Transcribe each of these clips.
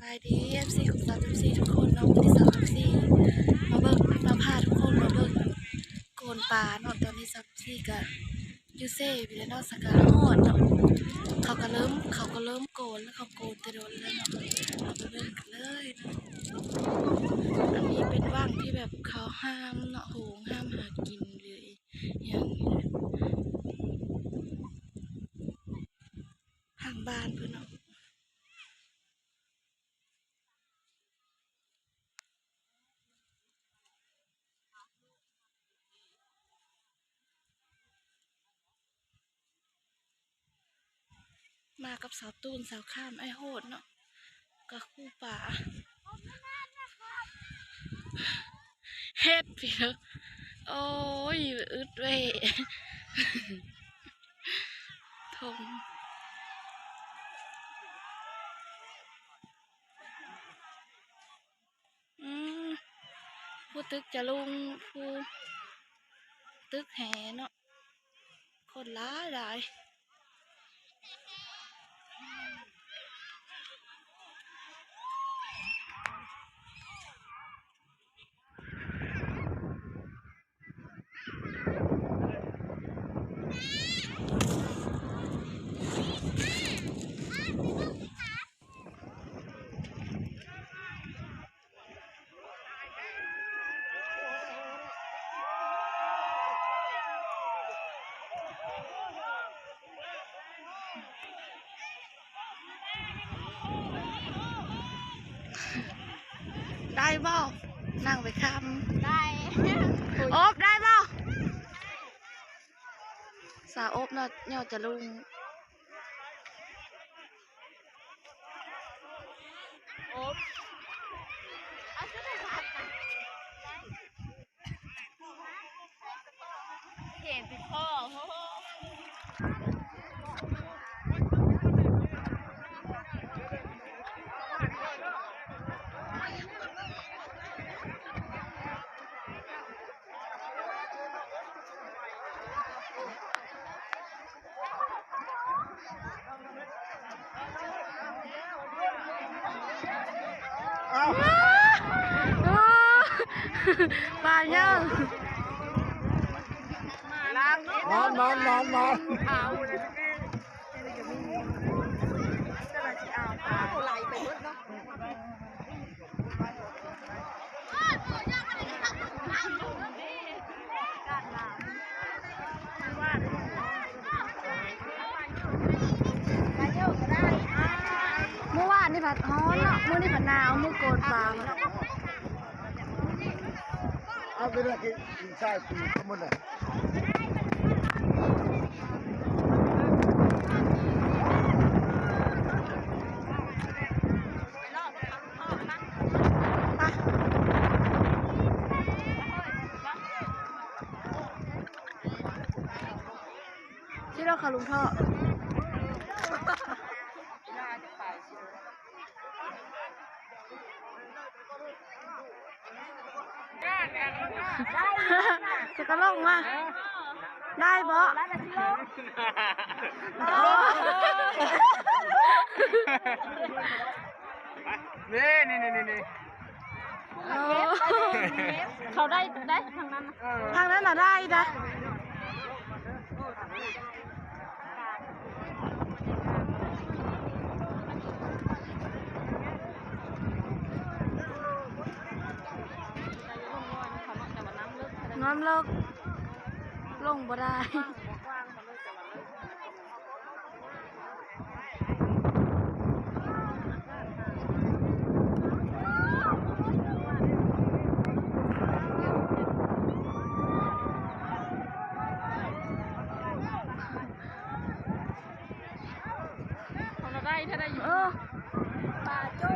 ายดีเอฟซีของสาวเอฟซีทุกคนเนาะวันที่สาวเอฟซีมาเบิ่งมาพาทุกคนมาเบิ่งโกนป่าเนาะตอนนี้สาวเอฟซีกับยูเซ่พี่เนาะสกาฮอดเนาะเขาก็เริ่มโกนแล้วเขาโกนแต่โดนแล้วเนาะเอาไปเบิ่งกันเลยเนาะอันนี้เป็นว่างที่แบบเขาห้ามเนาะโหงห้ามหากินเลยอย่างนี้ทางบ้านเพื่อนเนาะมากับสาวตูนสาวข้ามไอโหดเนาะกับคู่ป่าเฮ็ดเพียงโอ้ยอึดเว้ยทงอืมผู้ตึกจะลุงผู้ตึกแห่เนาะคนร้ายหลายได้บ่นั่งไปคำได้โอบได้บ่สาวโอบเนาะเนี่ยจะลุงโอบเห็นติดพ่อปลาเยอะนอนเมื่อวานนี่ผัดฮ้อนเนาะเมื่อนี่ผัดหนาวเมื่อโกนปลามาเอาไปเลยกินใช่ปีทั้งหมดเลยที่เราขาลุงท่อจะก็ลงมาได้บ่นี่เขาได้ทางนั้นทางนั้นน่ะได้นะน้ำเลิกลงบ่ได้ถ้าได้อยู่ปลาโจ้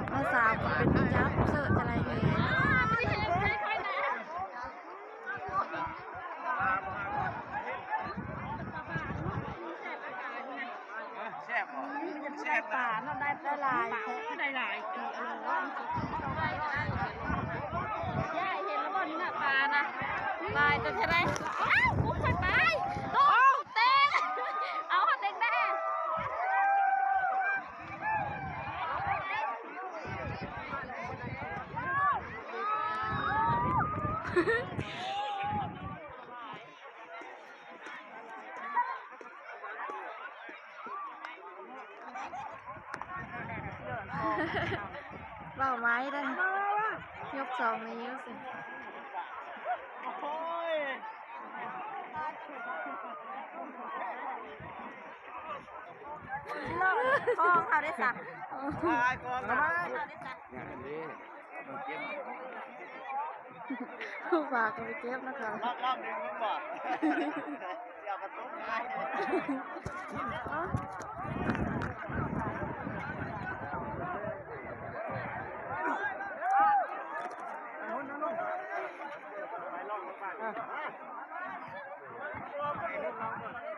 เอาสาวก็เป็นจับเสิร์ฟอะไรเลยแซ่บป่าเนาะได้หลายได้หลายย่าเห็นแล้วบ่นี่น่ะปลานะตายจะได้อ้าวกุ้งตายโอ้เต็ เบาไม้ได้ยก2 นิ้วสิคล้องเขาได้สั่ง ตายก่อนนะ ผู้ฝากก็ไปเก็บนะคะ รอบหนึ่งมึงบอกอย่ากระตุ้นไง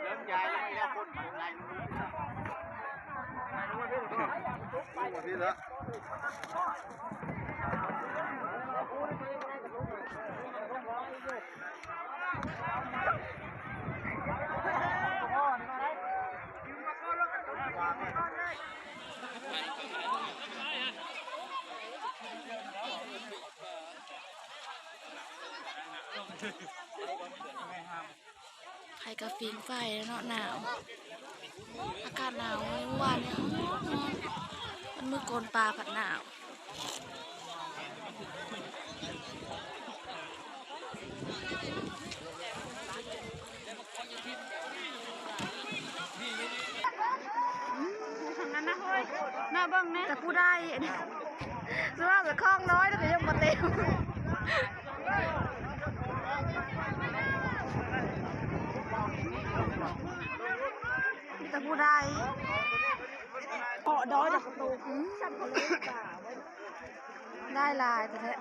เริ่มย้ายแล้วไม่ได้คนมาไงพี่ละไผ่กระฟิงไฟแล้วเนาะหนาวอากาศหนาวเมื่อวานเนี่ยมันมือโกนปลาผัดหนาวน่าเบิ่งนะแต่ผู้ได้สภาพแบบคล้องน้อยแล้วก็ยังมาเต็มแต่ผู้ได้เกาะดอยจากประตูได้ลายแต่แท้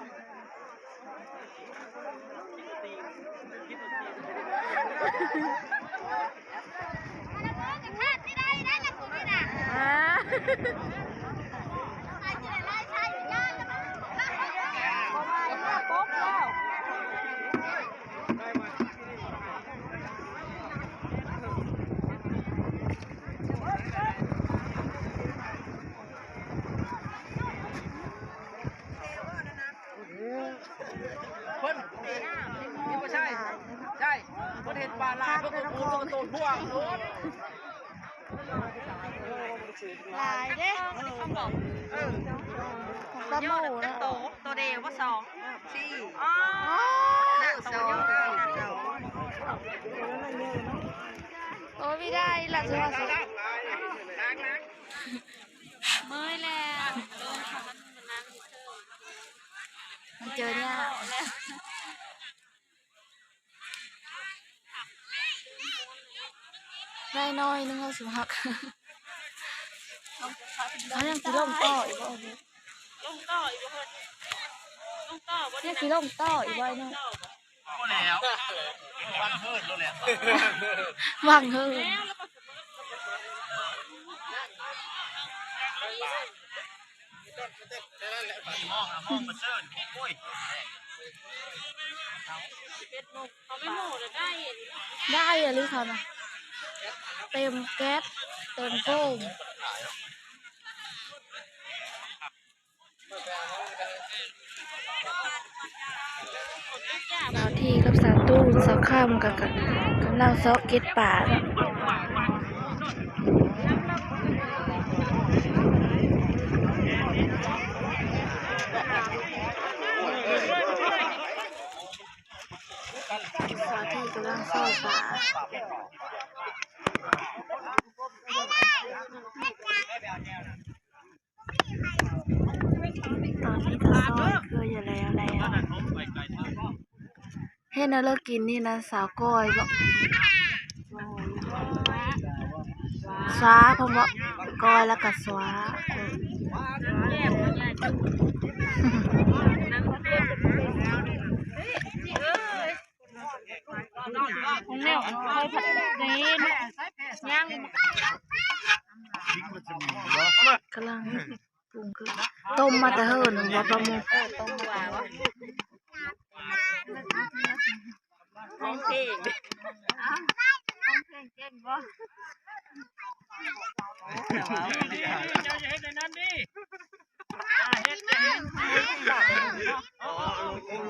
คนนี่ไม่ใช่ใช่คนเห็นปลาลายพวกกูพวกตูนพวก ลายเด้ เขาบอก ตะโมนะ ตัวเดียวว่า2 4อ๋อ น่ะ สอง โอ้ไม่ได้ละสุภาษิตเมื่อยแล้วมันเจอเนี่ยได้น้อยนึงเอาสุหักเขายังกินล่มต่ออีกบ่เนี่ยกินล่มต่ออีกบ่เนี่ย แล้ววันเฮิร์ดแล้ว ว่างเฮ้ยมองมาเซิร์นโอ้ย ได้อะลิค่ะนะเต็มแก๊สเต็มโฟมสาวที่กับสาวตู้สาวข้ามกับกำลังซอกเก็ตป่าเนาะสาวที่กำลังซอกป่าตอนนี้ก็ซอยคืออยู่แล้วเห็นนะเลิกกินนี่นะสาวก้อยบอกสว้าเพราะว่าก้อยแล้วก็สว้าของแนวก้อยผัดนี้ย่างกำลังปรุงคือต้มมาแต่เฮิร์นว่าประมุขต้มว่าวะร้องเพลงเก่งบ่จะเห็นในนั้นดิเห็น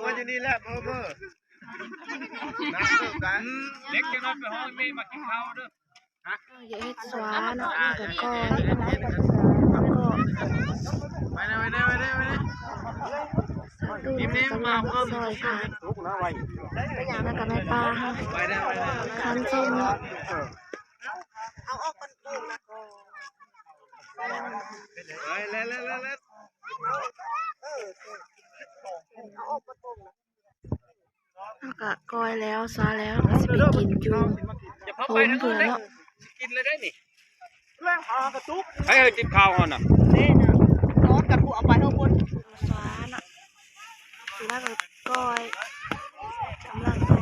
ว่าอยู่นี่แหละเบอร์น้ำเติมกันเล็กจะนอนไปห้องเมย์มากินข้าวเด้อ เยอะเฮ็ดสวาเนาะแล้วก็ก้อยแล้วก็ ไปเลย ตู้กำลังซอยค่ะแล้วก็แม่ป้าค่ะ ไปได้ คันส้มเนาะ เล่นแล้วก็ก้อยแล้วซาแล้วก็สิไปกินอยู่ อย่าพับ โฮ ไป ม นะ เผื่อเนาะ กินเลยได้นี่ให้จิบข้าวก่อนน่ะ รถกับผู้เอาไปข้างบน สวาเนาะแล้วก็ก้อยกำลังก้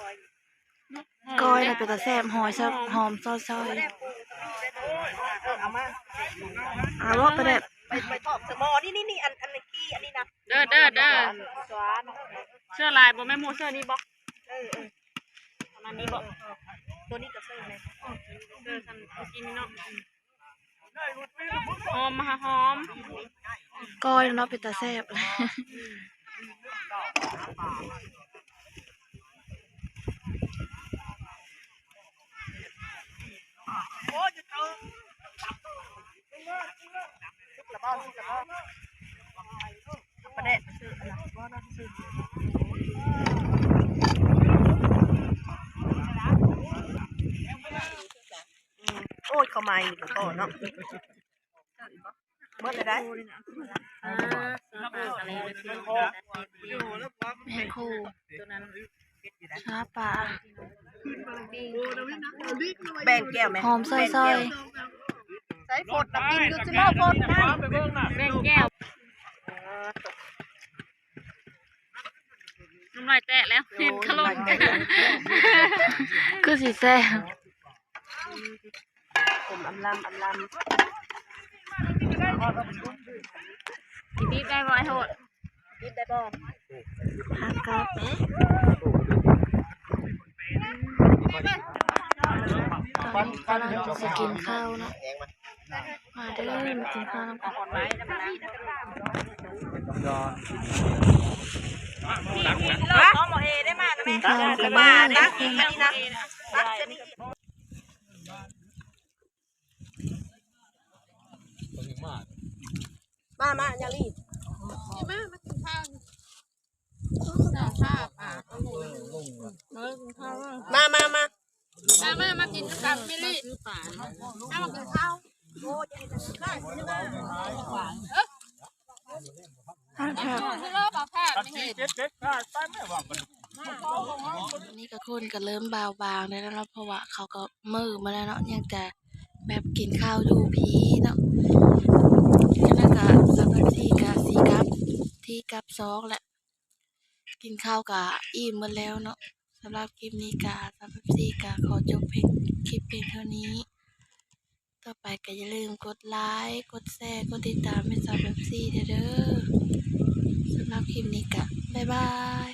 อยก้อยน่ะเป็นตาแซ่บหอยซะหอมซอยๆเอาว่าไปเด็ด ไปทอดสมอนี่อันนี้อันนี้นะ เด้อสวาน เสื้อลายบ่แม่หมูเสื้อนี้บ่ประมาณนี้บ่ ตัวนี้กับเสื้อไหม เสื้อคันกินนี่เนาะหอมมาหอม ก้อยเนาะเป็นตาแซ่บ ประเด็นโอ้ยเขามาอีกแล้วเนาะเมื่อไร แม่คู่ชาปลา แบ่งแก้วไหม หอมซอย ใส่ฝดกินอยู่ที่รอบฝดนะ แบ่งแก้วน้ำลายแตะแล้วเห็นขลุ่น ๆคือสีแซ่บ ผมอำลำ บีบได้บ่ไอ้โหด กินได้บ่ ผักกับตอนนี้กำลังจะกินข้าวเนาะมาเด้อมากินข้าวน้ำกัน ไว้น้ำลายน้องหมอเอได้มานะ กิ แม่ นข้าวกัน มา นะ นะอันนี้นะมาอย่ารีบมากินกันไม่รีบมากินข้าว ข้าวนี่ก็คนก็เริ่มบางๆได้แล้วเนาะเพราะว่าเขาก็มือมาแล้วเนาะยังจะแบบกินข้าวอยู่พีเนาะแล้วก็สำหรับที่กะสีกับที่กับซอกแหละกินข้าวกะอิ่มหมดแล้วเนาะสำหรับคลิปนี้กะสำหรับที่กะขอจบคลิปเพียงเท่านี้ต่อไปก็อย่าลืมกดไลค์กดแชร์กดติดตามให้สำหรับที่เด้อสำหรับคลิปนี้กะบ๊ายบาย